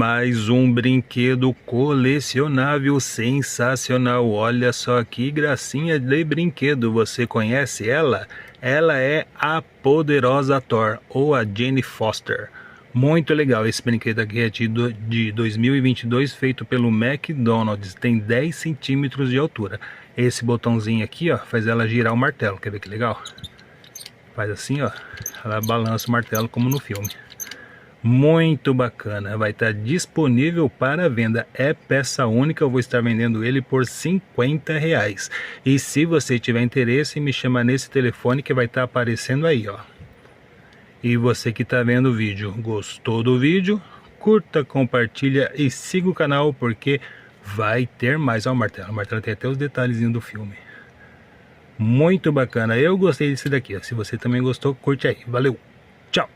Mais um brinquedo colecionável sensacional. Olha só que gracinha de brinquedo. Você conhece ela? Ela é a Poderosa Thor, ou a Jane Foster. Muito legal. Esse brinquedo aqui é de 2022, feito pelo McDonald's. Tem 10 centímetros de altura. Esse botãozinho aqui, ó, faz ela girar o martelo. Quer ver que legal? Faz assim, ó. Ela balança o martelo como no filme. Muito bacana, vai estar disponível para venda, é peça única, eu vou estar vendendo ele por R$50. E se você tiver interesse, me chama nesse telefone que vai estar aparecendo aí, ó. E você que está vendo o vídeo, gostou do vídeo? Curta, compartilha e siga o canal porque vai ter mais. Ó, o martelo tem até os detalhezinhos do filme. Muito bacana, eu gostei desse daqui, ó. Se você também gostou, curte aí, valeu, tchau!